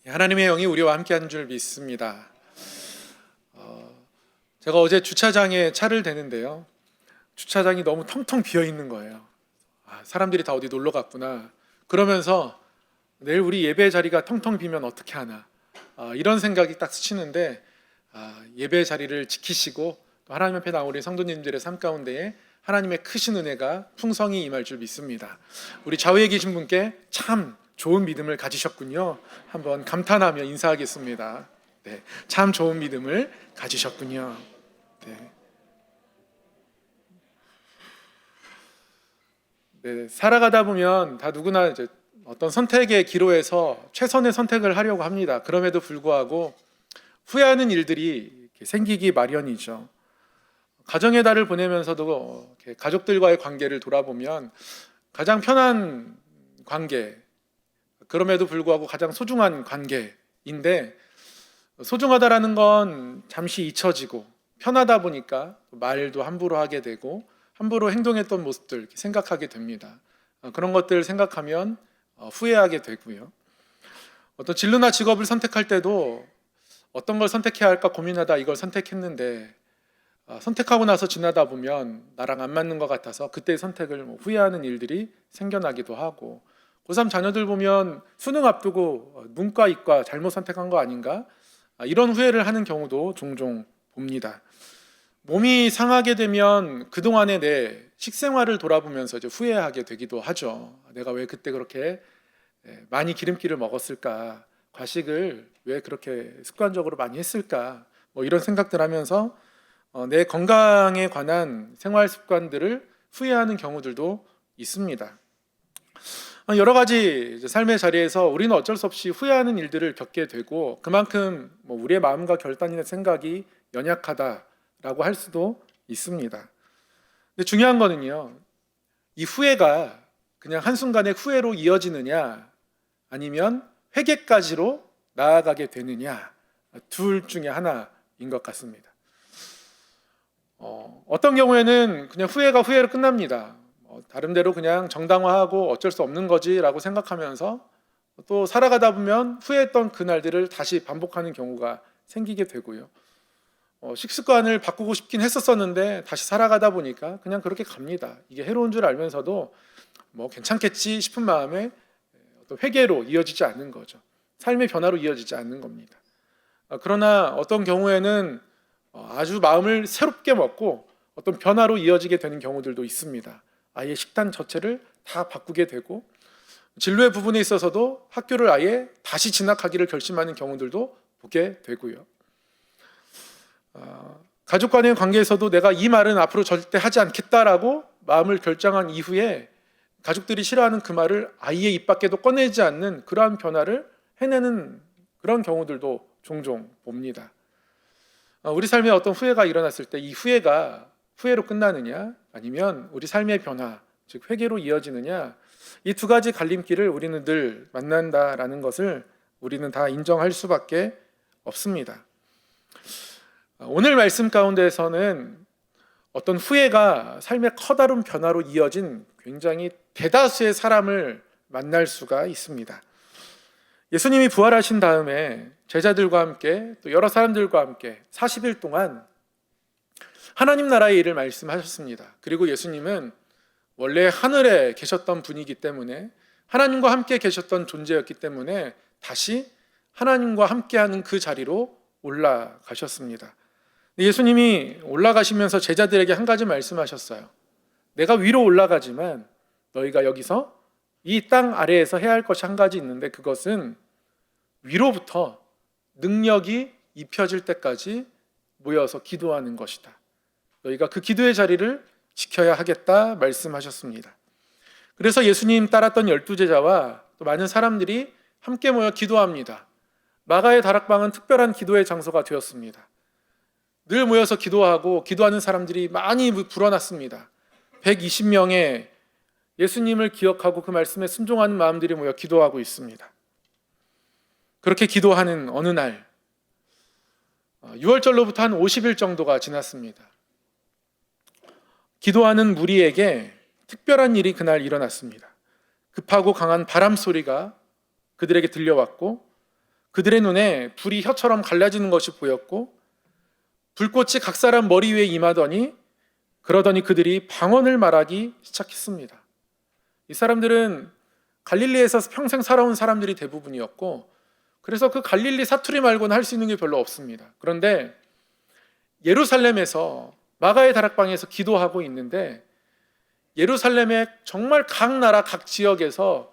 하나님의 영이 우리와 함께한 줄 믿습니다. 제가 어제 주차장에 차를 대는데요, 주차장이 너무 텅텅 비어 있는 거예요. 사람들이 다 어디 놀러 갔구나. 그러면서 내일 우리 예배 자리가 텅텅 비면 어떻게 하나, 이런 생각이 딱 스치는데, 예배 자리를 지키시고 또 하나님 앞에 나온 우리 성도님들의 삶 가운데에 하나님의 크신 은혜가 풍성히 임할 줄 믿습니다. 우리 좌우에 계신 분께 참 좋은 믿음을 가지셨군요. 한번 감탄하며 인사하겠습니다. 네, 참 좋은 믿음을 가지셨군요. 네. 네, 살아가다 보면 다 누구나 이제 어떤 선택의 기로에서 최선의 선택을 하려고 합니다. 그럼에도 불구하고 후회하는 일들이 생기기 마련이죠. 가정의 달을 보내면서도 가족들과의 관계를 돌아보면 가장 편한 관계, 그럼에도 불구하고 가장 소중한 관계인데, 소중하다라는 건 잠시 잊혀지고 편하다 보니까 말도 함부로 하게 되고 함부로 행동했던 모습들 생각하게 됩니다. 그런 것들 생각하면 후회하게 되고요. 어떤 진로나 직업을 선택할 때도 어떤 걸 선택해야 할까 고민하다 이걸 선택했는데, 선택하고 나서 지나다 보면 나랑 안 맞는 것 같아서 그때의 선택을 후회하는 일들이 생겨나기도 하고, 고3 자녀들 보면 수능 앞두고 문과, 이과 잘못 선택한 거 아닌가? 이런 후회를 하는 경우도 종종 봅니다. 몸이 상하게 되면 그동안의 내 식생활을 돌아보면서 이제 후회하게 되기도 하죠. 내가 왜 그때 그렇게 많이 기름기를 먹었을까? 과식을 왜 그렇게 습관적으로 많이 했을까? 이런 생각들 하면서 내 건강에 관한 생활 습관들을 후회하는 경우들도 있습니다. 여러 가지 삶의 자리에서 우리는 어쩔 수 없이 후회하는 일들을 겪게 되고, 그만큼 우리의 마음과 결단이나 생각이 연약하다라고 할 수도 있습니다. 근데 중요한 거는요, 이 후회가 그냥 한순간의 후회로 이어지느냐 아니면 회개까지로 나아가게 되느냐, 둘 중에 하나인 것 같습니다. 어떤 경우에는 그냥 후회가 후회로 끝납니다. 다른대로 그냥 정당화하고 어쩔 수 없는 거지라고 생각하면서 또 살아가다 보면 후회했던 그날들을 다시 반복하는 경우가 생기게 되고요. 식습관을 바꾸고 싶긴 했었는데 다시 살아가다 보니까 그냥 그렇게 갑니다. 이게 해로운 줄 알면서도 괜찮겠지 싶은 마음에 어떤 회개로 이어지지 않는 거죠. 삶의 변화로 이어지지 않는 겁니다. 그러나 어떤 경우에는 아주 마음을 새롭게 먹고 어떤 변화로 이어지게 되는 경우들도 있습니다. 아예 식단 자체를 다 바꾸게 되고, 진로의 부분에 있어서도 학교를 아예 다시 진학하기를 결심하는 경우들도 보게 되고요. 가족 간의 관계에서도 내가 이 말은 앞으로 절대 하지 않겠다라고 마음을 결정한 이후에 가족들이 싫어하는 그 말을 아예 입 밖에도 꺼내지 않는 그러한 변화를 해내는 그런 경우들도 종종 봅니다. 우리 삶에 어떤 후회가 일어났을 때 이 후회가 후회로 끝나느냐 아니면 우리 삶의 변화, 즉 회개로 이어지느냐, 이 두 가지 갈림길을 우리는 늘 만난다라는 것을 우리는 다 인정할 수밖에 없습니다. 오늘 말씀 가운데에서는 어떤 후회가 삶의 커다란 변화로 이어진 굉장히 대다수의 사람을 만날 수가 있습니다. 예수님이 부활하신 다음에 제자들과 함께 또 여러 사람들과 함께 40일 동안 하나님 나라의 일을 말씀하셨습니다. 그리고 예수님은 원래 하늘에 계셨던 분이기 때문에, 하나님과 함께 계셨던 존재였기 때문에 다시 하나님과 함께하는 그 자리로 올라가셨습니다. 예수님이 올라가시면서 제자들에게 한 가지 말씀하셨어요. 내가 위로 올라가지만 너희가 여기서 이 땅 아래에서 해야 할 것이 한 가지 있는데, 그것은 위로부터 능력이 입혀질 때까지 모여서 기도하는 것이다. 너희가 그 기도의 자리를 지켜야 하겠다 말씀하셨습니다. 그래서 예수님 따랐던 12제자와 또 많은 사람들이 함께 모여 기도합니다. 마가의 다락방은 특별한 기도의 장소가 되었습니다. 늘 모여서 기도하고 기도하는 사람들이 많이 불어났습니다. 120명의 예수님을 기억하고 그 말씀에 순종하는 마음들이 모여 기도하고 있습니다. 그렇게 기도하는 어느 날, 6월절로부터 한 50일 정도가 지났습니다. 기도하는 무리에게 특별한 일이 그날 일어났습니다. 급하고 강한 바람 소리가 그들에게 들려왔고, 그들의 눈에 불이 혀처럼 갈라지는 것이 보였고 불꽃이 각 사람 머리 위에 임하더니 그러더니 그들이 방언을 말하기 시작했습니다. 이 사람들은 갈릴리에서 평생 살아온 사람들이 대부분이었고 그래서 그 갈릴리 사투리 말고는 할 수 있는 게 별로 없습니다. 그런데 예루살렘에서 마가의 다락방에서 기도하고 있는데 예루살렘의 정말 각 나라 각 지역에서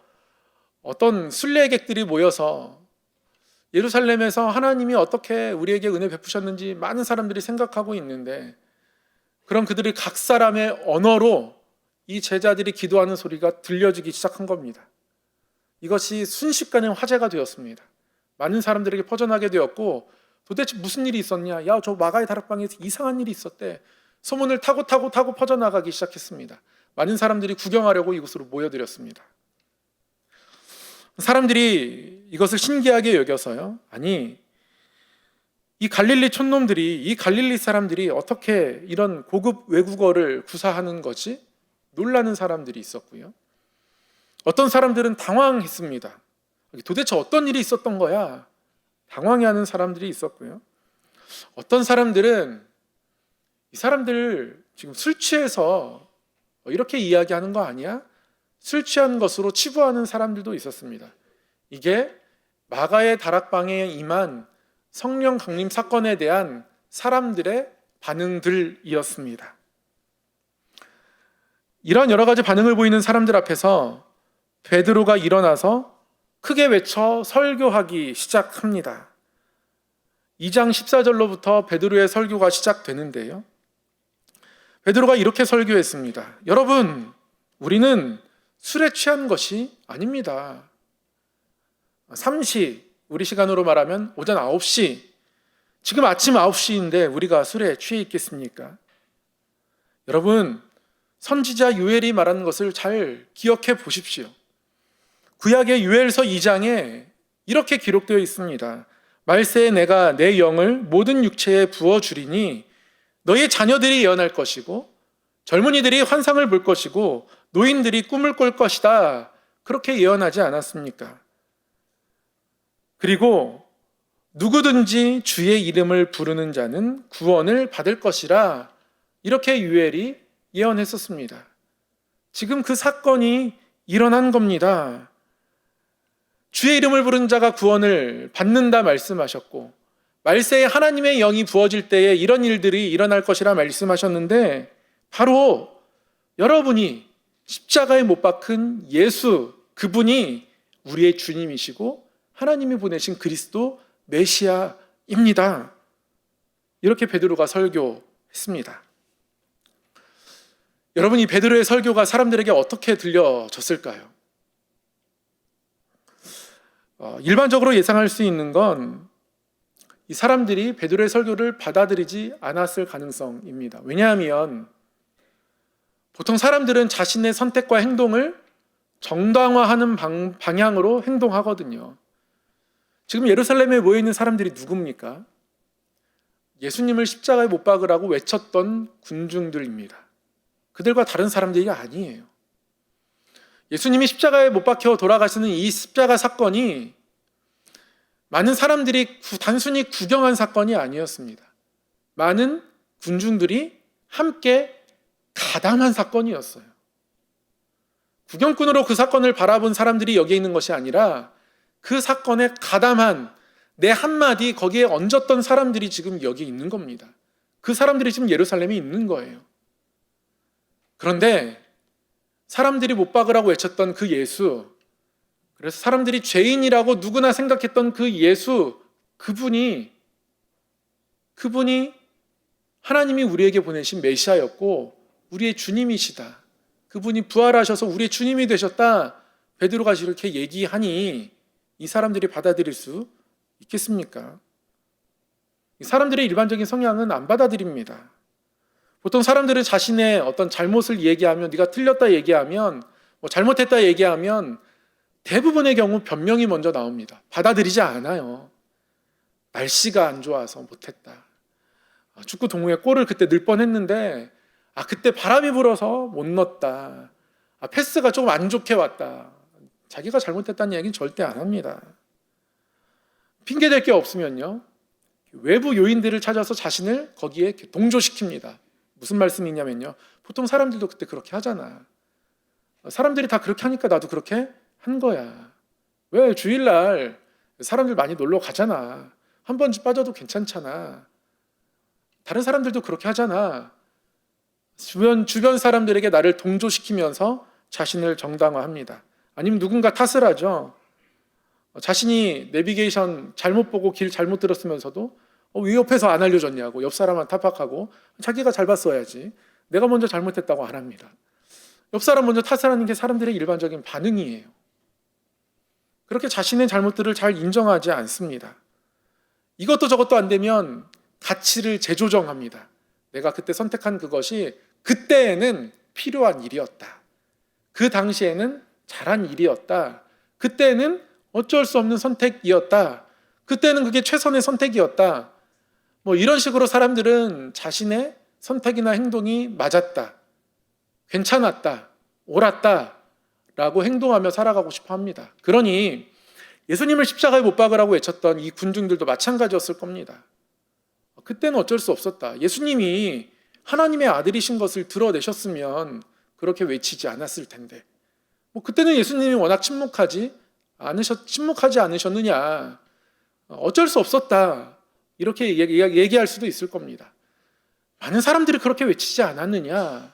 어떤 순례객들이 모여서 예루살렘에서 하나님이 어떻게 우리에게 은혜 베푸셨는지 많은 사람들이 생각하고 있는데 그런 그들이 각 사람의 언어로 이 제자들이 기도하는 소리가 들려지기 시작한 겁니다. 이것이 순식간에 화제가 되었습니다. 많은 사람들에게 퍼져나게 되었고 도대체 무슨 일이 있었냐? 야, 저 마가의 다락방에서 이상한 일이 있었대. 소문을 타고 퍼져나가기 시작했습니다. 많은 사람들이 구경하려고 이곳으로 모여들었습니다. 사람들이 이것을 신기하게 여겨서요. 아니, 이 갈릴리 촌놈들이, 이 갈릴리 사람들이 어떻게 이런 고급 외국어를 구사하는 거지? 놀라는 사람들이 있었고요. 어떤 사람들은 당황했습니다. 도대체 어떤 일이 있었던 거야? 당황해하는 사람들이 있었고요. 어떤 사람들은 이 사람들 지금 술 취해서 이렇게 이야기하는 거 아니야? 술 취한 것으로 치부하는 사람들도 있었습니다. 이게 마가의 다락방에 임한 성령 강림 사건에 대한 사람들의 반응들이었습니다. 이런 여러 가지 반응을 보이는 사람들 앞에서 베드로가 일어나서 크게 외쳐 설교하기 시작합니다. 2장 14절로부터 베드로의 설교가 시작되는데요. 베드로가 이렇게 설교했습니다. 여러분, 우리는 술에 취한 것이 아닙니다. 3시, 우리 시간으로 말하면 오전 9시, 지금 아침 9시인데 우리가 술에 취해 있겠습니까? 여러분, 선지자 요엘이 말하는 것을 잘 기억해 보십시오. 구약의 요엘서 2장에 이렇게 기록되어 있습니다. 말세에 내가 내 영을 모든 육체에 부어주리니 너희 자녀들이 예언할 것이고 젊은이들이 환상을 볼 것이고 노인들이 꿈을 꿀 것이다. 그렇게 예언하지 않았습니까? 그리고 누구든지 주의 이름을 부르는 자는 구원을 받을 것이라 이렇게 요엘이 예언했었습니다. 지금 그 사건이 일어난 겁니다. 주의 이름을 부르는 자가 구원을 받는다 말씀하셨고 말세에 하나님의 영이 부어질 때에 이런 일들이 일어날 것이라 말씀하셨는데 바로 여러분이 십자가에 못 박힌 예수, 그분이 우리의 주님이시고 하나님이 보내신 그리스도 메시아입니다. 이렇게 베드로가 설교했습니다. 여러분, 이 베드로의 설교가 사람들에게 어떻게 들려졌을까요? 일반적으로 예상할 수 있는 건 이 사람들이 베드로의 설교를 받아들이지 않았을 가능성입니다. 왜냐하면 보통 사람들은 자신의 선택과 행동을 정당화하는 방향으로 행동하거든요. 지금 예루살렘에 모여있는 사람들이 누굽니까? 예수님을 십자가에 못 박으라고 외쳤던 군중들입니다. 그들과 다른 사람들이 아니에요. 예수님이 십자가에 못 박혀 돌아가시는 이 십자가 사건이 많은 사람들이 단순히 구경한 사건이 아니었습니다. 많은 군중들이 함께 가담한 사건이었어요. 구경꾼으로 그 사건을 바라본 사람들이 여기에 있는 것이 아니라 그 사건에 가담한 내 한마디 거기에 얹었던 사람들이 지금 여기 있는 겁니다. 그 사람들이 지금 예루살렘에 있는 거예요. 그런데 사람들이 못 박으라고 외쳤던 그 예수, 그래서 사람들이 죄인이라고 누구나 생각했던 그 예수, 그분이 하나님이 우리에게 보내신 메시아였고 우리의 주님이시다. 그분이 부활하셔서 우리의 주님이 되셨다. 베드로가 이렇게 얘기하니 이 사람들이 받아들일 수 있겠습니까? 사람들의 일반적인 성향은 안 받아들입니다. 보통 사람들은 자신의 어떤 잘못을 얘기하면, 네가 틀렸다 얘기하면, 잘못했다 얘기하면 대부분의 경우 변명이 먼저 나옵니다. 받아들이지 않아요. 날씨가 안 좋아서 못했다. 축구 동호회 골을 그때 넣을 뻔했는데 그때 바람이 불어서 못 넣었다. 패스가 조금 안 좋게 왔다. 자기가 잘못했다는 얘기는 절대 안 합니다. 핑계댈 게 없으면요, 외부 요인들을 찾아서 자신을 거기에 동조시킵니다. 무슨 말씀이냐면요, 보통 사람들도 그때 그렇게 하잖아. 사람들이 다 그렇게 하니까 나도 그렇게 한 거야. 왜 주일날 사람들 많이 놀러 가잖아. 한 번쯤 빠져도 괜찮잖아. 다른 사람들도 그렇게 하잖아. 주변 사람들에게 나를 동조시키면서 자신을 정당화합니다. 아니면 누군가 탓을 하죠. 자신이 내비게이션 잘못 보고 길 잘못 들었으면서도 왜 옆에서 안 알려줬냐고, 옆 사람한테 타박하고, 자기가 잘 봤어야지, 내가 먼저 잘못했다고 안 합니다. 옆 사람 먼저 탓을 하는 게 사람들의 일반적인 반응이에요. 그렇게 자신의 잘못들을 잘 인정하지 않습니다. 이것도 저것도 안 되면 가치를 재조정합니다. 내가 그때 선택한 그것이 그때에는 필요한 일이었다. 그 당시에는 잘한 일이었다. 그때는 어쩔 수 없는 선택이었다. 그때는 그게 최선의 선택이었다. 이런 식으로 사람들은 자신의 선택이나 행동이 맞았다, 괜찮았다, 옳았다 라고 행동하며 살아가고 싶어 합니다. 그러니 예수님을 십자가에 못 박으라고 외쳤던 이 군중들도 마찬가지였을 겁니다. 그때는 어쩔 수 없었다. 예수님이 하나님의 아들이신 것을 드러내셨으면 그렇게 외치지 않았을 텐데, 그때는 예수님이 워낙 침묵하지 않으셨느냐, 어쩔 수 없었다, 이렇게 얘기할 수도 있을 겁니다. 많은 사람들이 그렇게 외치지 않았느냐,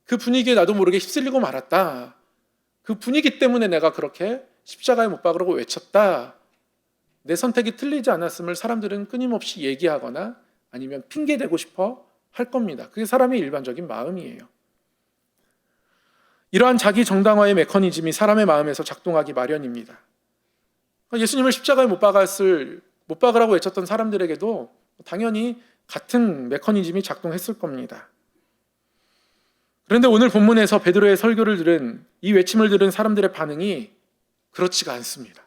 그 분위기에 나도 모르게 휩쓸리고 말았다, 그 분위기 때문에 내가 그렇게 십자가에 못 박으라고 외쳤다, 내 선택이 틀리지 않았음을 사람들은 끊임없이 얘기하거나 아니면 핑계대고 싶어 할 겁니다. 그게 사람의 일반적인 마음이에요. 이러한 자기 정당화의 메커니즘이 사람의 마음에서 작동하기 마련입니다. 예수님을 십자가에 못 박으라고 외쳤던 사람들에게도 당연히 같은 메커니즘이 작동했을 겁니다. 그런데 오늘 본문에서 베드로의 설교를 들은, 이 외침을 들은 사람들의 반응이 그렇지가 않습니다.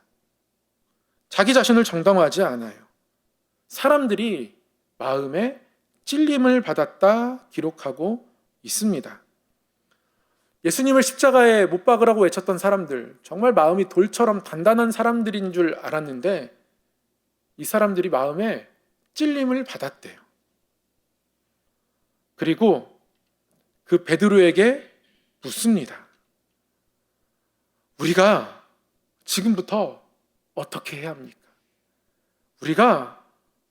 자기 자신을 정당화하지 않아요. 사람들이 마음에 찔림을 받았다 기록하고 있습니다. 예수님을 십자가에 못 박으라고 외쳤던 사람들, 정말 마음이 돌처럼 단단한 사람들인 줄 알았는데 이 사람들이 마음에 찔림을 받았대요. 그리고 그 베드로에게 묻습니다. 우리가 지금부터 어떻게 해야 합니까? 우리가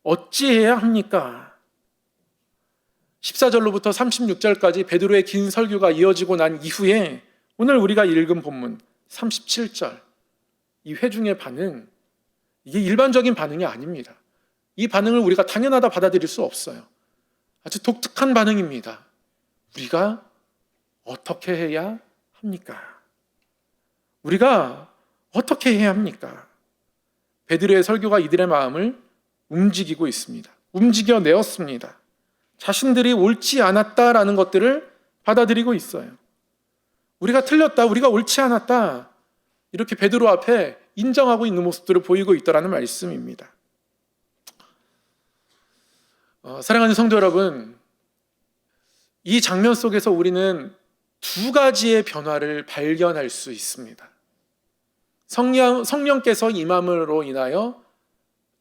어찌해야 합니까? 14절로부터 36절까지 베드로의 긴 설교가 이어지고 난 이후에 오늘 우리가 읽은 본문 37절, 이 회중의 반응, 이게 일반적인 반응이 아닙니다. 이 반응을 우리가 당연하다 받아들일 수 없어요. 아주 독특한 반응입니다. 우리가 어떻게 해야 합니까? 우리가 어떻게 해야 합니까? 베드로의 설교가 이들의 마음을 움직이고 있습니다. 움직여내었습니다. 자신들이 옳지 않았다라는 것들을 받아들이고 있어요. 우리가 틀렸다, 우리가 옳지 않았다, 이렇게 베드로 앞에 인정하고 있는 모습들을 보이고 있다라는 말씀입니다. 사랑하는 성도 여러분, 이 장면 속에서 우리는 두 가지의 변화를 발견할 수 있습니다. 성령께서 임함으로 인하여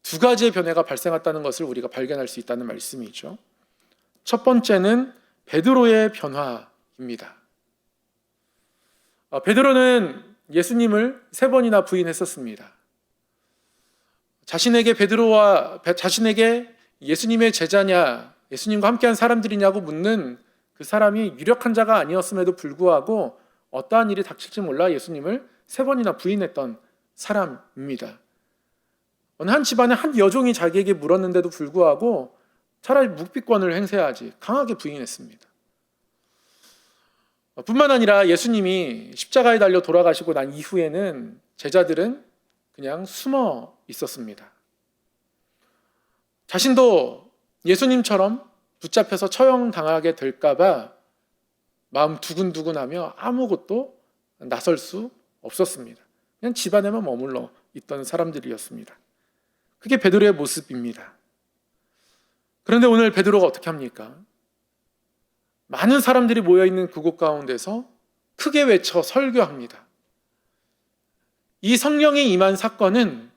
두 가지의 변화가 발생했다는 것을 우리가 발견할 수 있다는 말씀이죠. 첫 번째는 베드로의 변화입니다. 베드로는 예수님을 3번이나 부인했었습니다. 자신에게 예수님의 제자냐, 예수님과 함께한 사람들이냐고 묻는 그 사람이 유력한 자가 아니었음에도 불구하고 어떠한 일이 닥칠지 몰라 예수님을 3번이나 부인했던 사람입니다. 어느 한 집안의 한 여종이 자기에게 물었는데도 불구하고 차라리 묵비권을 행사하지 강하게 부인했습니다. 뿐만 아니라 예수님이 십자가에 달려 돌아가시고 난 이후에는 제자들은 그냥 숨어 있었습니다. 자신도 예수님처럼 붙잡혀서 처형당하게 될까봐 마음 두근두근하며 아무것도 나설 수 없었습니다. 그냥 집안에만 머물러 있던 사람들이었습니다. 그게 베드로의 모습입니다. 그런데 오늘 베드로가 어떻게 합니까? 많은 사람들이 모여있는 그곳 가운데서 크게 외쳐 설교합니다. 이 성령이 임한 사건은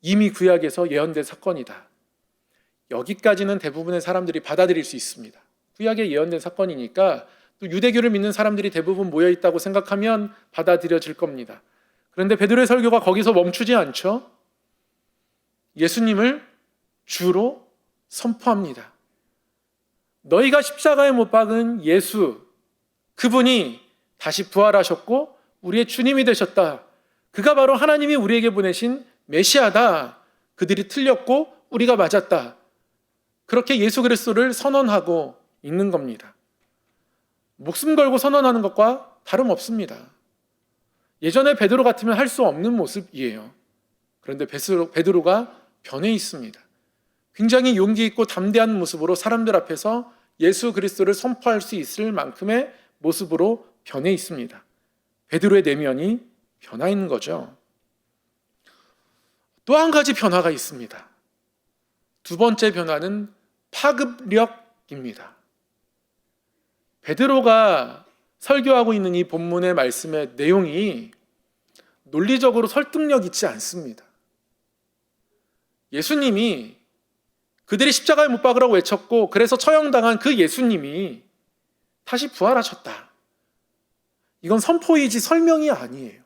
이미 구약에서 예언된 사건이다. 여기까지는 대부분의 사람들이 받아들일 수 있습니다. 구약에 예언된 사건이니까 또 유대교를 믿는 사람들이 대부분 모여 있다고 생각하면 받아들여질 겁니다. 그런데 베드로의 설교가 거기서 멈추지 않죠. 예수님을 주로 선포합니다. 너희가 십자가에 못 박은 예수, 그분이 다시 부활하셨고 우리의 주님이 되셨다. 그가 바로 하나님이 우리에게 보내신 메시아다. 그들이 틀렸고 우리가 맞았다. 그렇게 예수 그리스도를 선언하고 있는 겁니다. 목숨 걸고 선언하는 것과 다름없습니다. 예전에 베드로 같으면 할 수 없는 모습이에요. 그런데 베드로가 변해 있습니다. 굉장히 용기 있고 담대한 모습으로 사람들 앞에서 예수 그리스도를 선포할 수 있을 만큼의 모습으로 변해 있습니다. 베드로의 내면이 변화 있는 거죠. 또 한 가지 변화가 있습니다. 두 번째 변화는 파급력입니다. 베드로가 설교하고 있는 이 본문의 말씀의 내용이 논리적으로 설득력 있지 않습니다. 예수님이 그들이 십자가에 못 박으라고 외쳤고 그래서 처형당한 그 예수님이 다시 부활하셨다. 이건 선포이지 설명이 아니에요.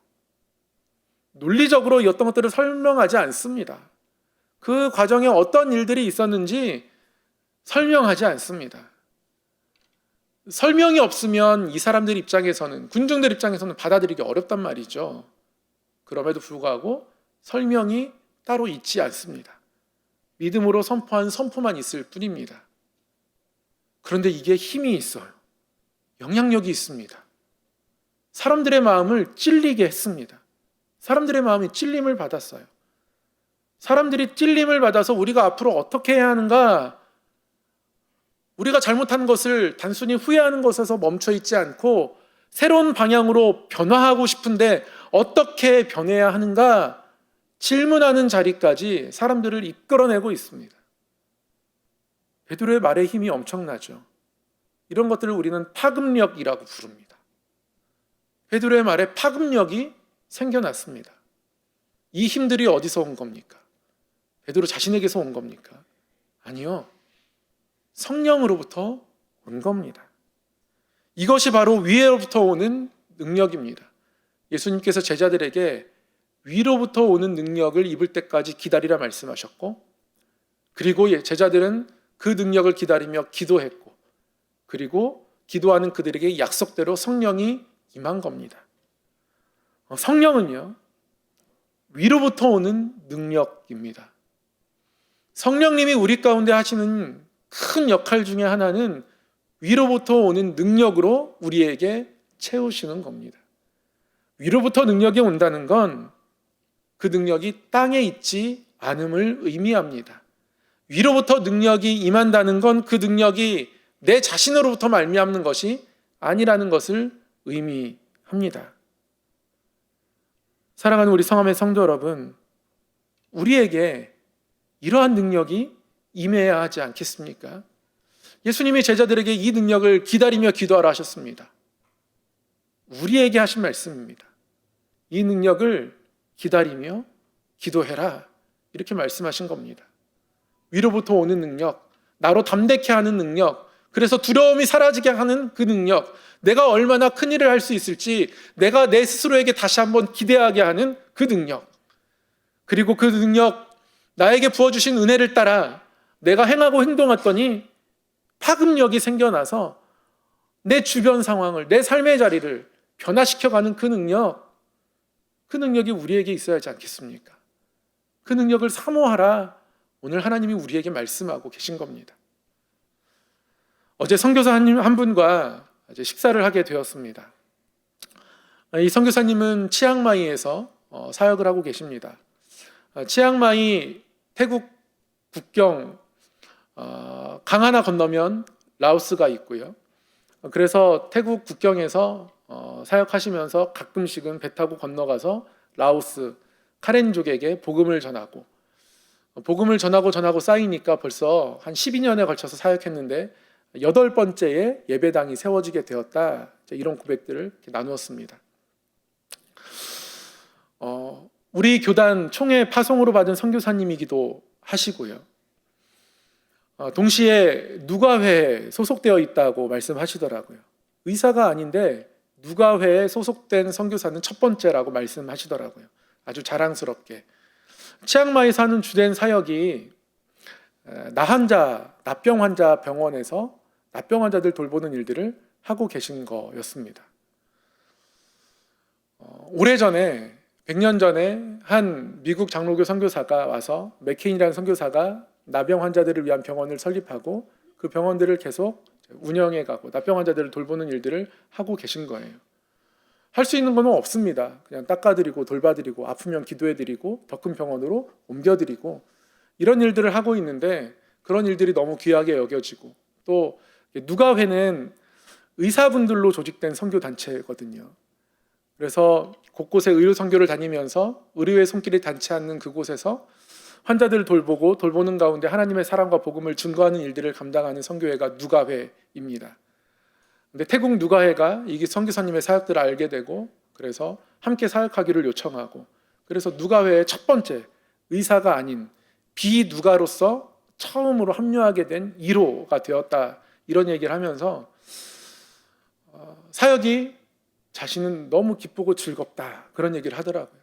논리적으로 어떤 것들을 설명하지 않습니다. 그 과정에 어떤 일들이 있었는지 설명하지 않습니다. 설명이 없으면 이 사람들 입장에서는, 군중들 입장에서는 받아들이기 어렵단 말이죠. 그럼에도 불구하고 설명이 따로 있지 않습니다. 믿음으로 선포한 선포만 있을 뿐입니다. 그런데 이게 힘이 있어요. 영향력이 있습니다. 사람들의 마음을 찔리게 했습니다. 사람들의 마음이 찔림을 받았어요. 사람들이 찔림을 받아서 우리가 앞으로 어떻게 해야 하는가, 우리가 잘못한 것을 단순히 후회하는 것에서 멈춰 있지 않고 새로운 방향으로 변화하고 싶은데 어떻게 변해야 하는가 질문하는 자리까지 사람들을 이끌어내고 있습니다. 베드로의 말의 힘이 엄청나죠. 이런 것들을 우리는 파급력이라고 부릅니다. 베드로의 말에 파급력이 생겨났습니다. 이 힘들이 어디서 온 겁니까? 베드로 자신에게서 온 겁니까? 아니요. 성령으로부터 온 겁니다. 이것이 바로 위로부터 오는 능력입니다. 예수님께서 제자들에게 위로부터 오는 능력을 입을 때까지 기다리라 말씀하셨고, 그리고 제자들은 그 능력을 기다리며 기도했고, 그리고 기도하는 그들에게 약속대로 성령이 임한 겁니다. 성령은요, 위로부터 오는 능력입니다. 성령님이 우리 가운데 하시는 큰 역할 중에 하나는 위로부터 오는 능력으로 우리에게 채우시는 겁니다. 위로부터 능력이 온다는 건 그 능력이 땅에 있지 않음을 의미합니다. 위로부터 능력이 임한다는 건 그 능력이 내 자신으로부터 말미암는 것이 아니라는 것을 의미합니다. 사랑하는 우리 성함의 성도 여러분, 우리에게 이러한 능력이 임해야 하지 않겠습니까? 예수님이 제자들에게 이 능력을 기다리며 기도하라 하셨습니다. 우리에게 하신 말씀입니다. 이 능력을 기다리며 기도해라, 이렇게 말씀하신 겁니다. 위로부터 오는 능력, 나로 담대케 하는 능력, 그래서 두려움이 사라지게 하는 그 능력, 내가 얼마나 큰 일을 할 수 있을지 내가 내 스스로에게 다시 한번 기대하게 하는 그 능력, 그리고 그 능력, 나에게 부어주신 은혜를 따라 내가 행하고 행동했더니 파급력이 생겨나서 내 주변 상황을, 내 삶의 자리를 변화시켜가는 그 능력이 우리에게 있어야 하지 않겠습니까? 그 능력을 사모하라, 오늘 하나님이 우리에게 말씀하고 계신 겁니다. 어제 선교사 한 분과 식사를 하게 되었습니다. 이 선교사님은 치앙마이에서 사역을 하고 계십니다. 치앙마이 태국 국경 강 하나 건너면 라오스가 있고요. 그래서 태국 국경에서 사역하시면서 가끔씩은 배 타고 건너가서 라오스 카렌족에게 복음을 전하고 쌓이니까 벌써 한 12년에 걸쳐서 사역했는데 8번째에 예배당이 세워지게 되었다, 이런 고백들을 나누었습니다. 우리 교단 총회 파송으로 받은 선교사님이기도 하시고요. 동시에 누가회에 소속되어 있다고 말씀하시더라고요. 의사가 아닌데 누가회에 소속된 선교사는 첫 번째라고 말씀하시더라고요. 아주 자랑스럽게. 치앙마이 사는 주된 사역이 납병 환자 병원에서 납병 환자들 돌보는 일들을 하고 계신 거였습니다. 오래전에 100년 전에 한 미국 장로교 선교사가 와서 맥케인이라는 선교사가 납병 환자들을 위한 병원을 설립하고 그 병원들을 계속 운영해 가고 납병 환자들을 돌보는 일들을 하고 계신 거예요. 할 수 있는 건 없습니다. 그냥 닦아드리고 돌봐드리고 아프면 기도해드리고 더 큰 병원으로 옮겨드리고 이런 일들을 하고 있는데 그런 일들이 너무 귀하게 여겨지고 또 누가회는 의사분들로 조직된 선교단체거든요. 그래서 곳곳에 의료 선교를 다니면서 의료의 손길이 닿지 않는 그곳에서 환자들을 돌보고 돌보는 가운데 하나님의 사랑과 복음을 증거하는 일들을 감당하는 선교회가 누가회입니다. 근데 태국 누가회가 이 선교사님의 사역들을 알게 되고 그래서 함께 사역하기를 요청하고 그래서 누가회의 첫 번째 의사가 아닌 비누가로서 처음으로 합류하게 된 1호가 되었다 이런 얘기를 하면서 사역이 자신은 너무 기쁘고 즐겁다 그런 얘기를 하더라고요.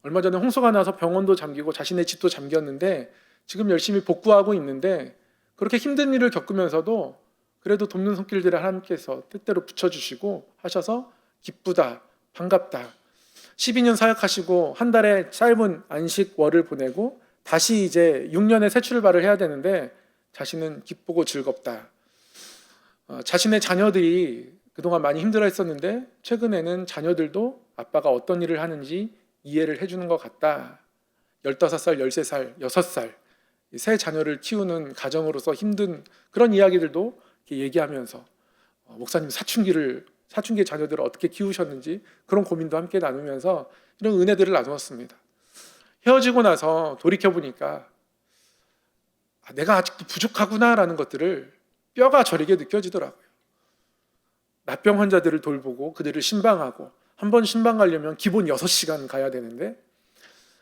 얼마 전에 홍수가 나서 병원도 잠기고 자신의 집도 잠겼는데 지금 열심히 복구하고 있는데 그렇게 힘든 일을 겪으면서도 그래도 돕는 손길들을 하나님께서 때때로 붙여주시고 하셔서 기쁘다 반갑다 12년 사역하시고 한 달에 짧은 안식월을 보내고 다시 이제 6년의 새 출발을 해야 되는데 자신은 기쁘고 즐겁다. 자신의 자녀들이 그동안 많이 힘들어 했었는데 최근에는 자녀들도 아빠가 어떤 일을 하는지 이해를 해주는 것 같다. 15살, 13살, 6살 새 자녀를 키우는 가정으로서 힘든 그런 이야기들도 이렇게 얘기하면서 목사님 사춘기의 자녀들을 어떻게 키우셨는지 그런 고민도 함께 나누면서 이런 은혜들을 나누었습니다. 헤어지고 나서 돌이켜보니까 내가 아직도 부족하구나라는 것들을 뼈가 저리게 느껴지더라고요. 납병 환자들을 돌보고 그들을 신방하고 한 번 신방 가려면 기본 6시간 가야 되는데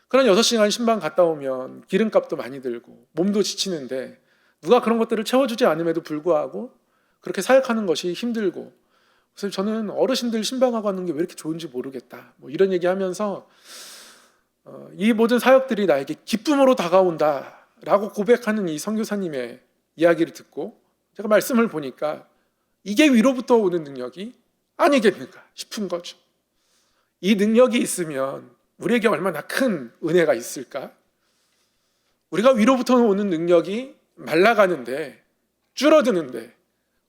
그런 6시간 신방 갔다 오면 기름값도 많이 들고 몸도 지치는데 누가 그런 것들을 채워주지 않음에도 불구하고 그렇게 사역하는 것이 힘들고 그래서 저는 어르신들 신방하고 하는 게 왜 이렇게 좋은지 모르겠다 뭐 이런 얘기하면서 이 모든 사역들이 나에게 기쁨으로 다가온다라고 고백하는 이 선교사님의 이야기를 듣고 제가 말씀을 보니까 이게 위로부터 오는 능력이 아니겠는가 싶은 거죠. 이 능력이 있으면 우리에게 얼마나 큰 은혜가 있을까? 우리가 위로부터 오는 능력이 말라가는데 줄어드는데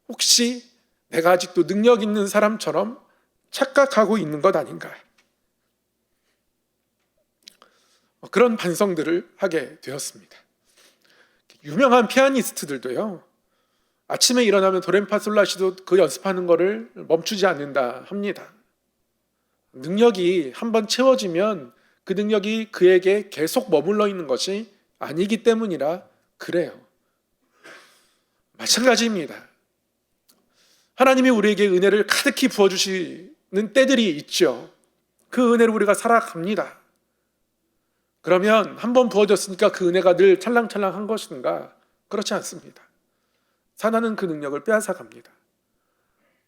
혹시 내가 아직도 능력 있는 사람처럼 착각하고 있는 것 아닌가? 그런 반성들을 하게 되었습니다. 유명한 피아니스트들도요. 아침에 일어나면 도레미파솔라시도 그 연습하는 거를 멈추지 않는다 합니다. 능력이 한번 채워지면 그 능력이 그에게 계속 머물러 있는 것이 아니기 때문이라 그래요. 마찬가지입니다. 하나님이 우리에게 은혜를 가득히 부어주시는 때들이 있죠. 그 은혜로 우리가 살아갑니다. 그러면 한번 부어졌으니까 그 은혜가 늘 찰랑찰랑한 것인가? 그렇지 않습니다. 사나는 그 능력을 빼앗아 갑니다.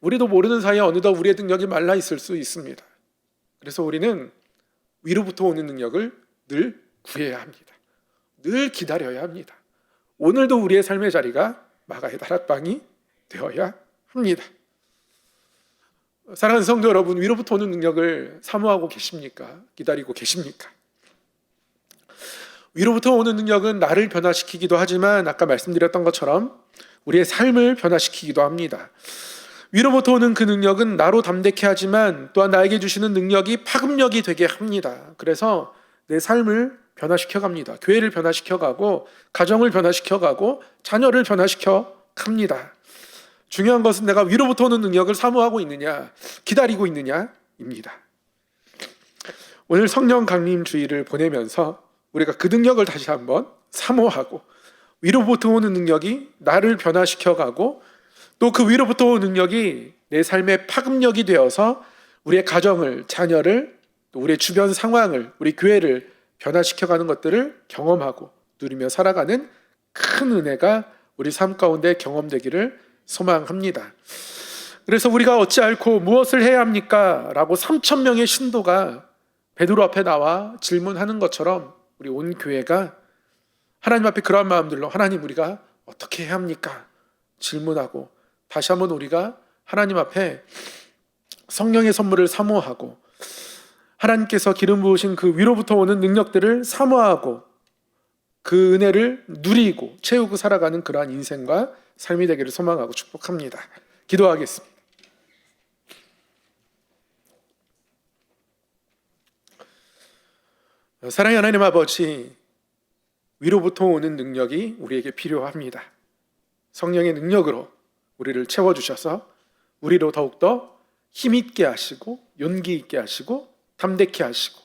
우리도 모르는 사이에 어느덧 우리의 능력이 말라 있을 수 있습니다. 그래서 우리는 위로부터 오는 능력을 늘 구해야 합니다. 늘 기다려야 합니다. 오늘도 우리의 삶의 자리가 마가의 다락방이 되어야 합니다. 사랑하는 성도 여러분, 위로부터 오는 능력을 사모하고 계십니까? 기다리고 계십니까? 위로부터 오는 능력은 나를 변화시키기도 하지만 아까 말씀드렸던 것처럼 우리의 삶을 변화시키기도 합니다. 위로부터 오는 그 능력은 나로 담대케 하지만 또한 나에게 주시는 능력이 파급력이 되게 합니다. 그래서 내 삶을 변화시켜갑니다. 교회를 변화시켜가고 가정을 변화시켜가고 자녀를 변화시켜갑니다. 중요한 것은 내가 위로부터 오는 능력을 사모하고 있느냐 기다리고 있느냐입니다. 오늘 성령 강림 주일을 보내면서 우리가 그 능력을 다시 한번 사모하고 위로부터 오는 능력이 나를 변화시켜가고 또 그 위로부터 오는 능력이 내 삶의 파급력이 되어서 우리의 가정을, 자녀를, 또 우리의 주변 상황을, 우리 교회를 변화시켜가는 것들을 경험하고 누리며 살아가는 큰 은혜가 우리 삶 가운데 경험되기를 소망합니다. 그래서 우리가 어찌할꼬 무엇을 해야 합니까? 라고 3천 명의 신도가 베드로 앞에 나와 질문하는 것처럼 우리 온 교회가 하나님 앞에 그러한 마음들로 하나님 우리가 어떻게 해야 합니까? 질문하고 다시 한번 우리가 하나님 앞에 성령의 선물을 사모하고 하나님께서 기름 부으신 그 위로부터 오는 능력들을 사모하고 그 은혜를 누리고 채우고 살아가는 그러한 인생과 삶이 되기를 소망하고 축복합니다. 기도하겠습니다. 사랑의 하나님 아버지, 위로부터 오는 능력이 우리에게 필요합니다. 성령의 능력으로 우리를 채워주셔서 우리로 더욱더 힘있게 하시고 용기 있게 하시고 담대케 하시고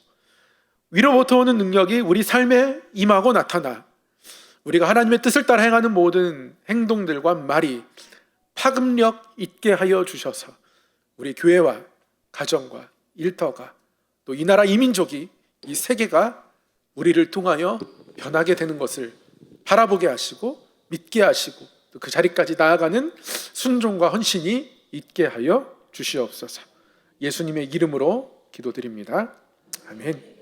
위로부터 오는 능력이 우리 삶에 임하고 나타나 우리가 하나님의 뜻을 따라 행하는 모든 행동들과 말이 파급력 있게 하여 주셔서 우리 교회와 가정과 일터가 또 이 나라 이 민족이 이 세계가 우리를 통하여 변하게 되는 것을 바라보게 하시고 믿게 하시고 또 그 자리까지 나아가는 순종과 헌신이 있게 하여 주시옵소서. 예수님의 이름으로 기도드립니다. 아멘.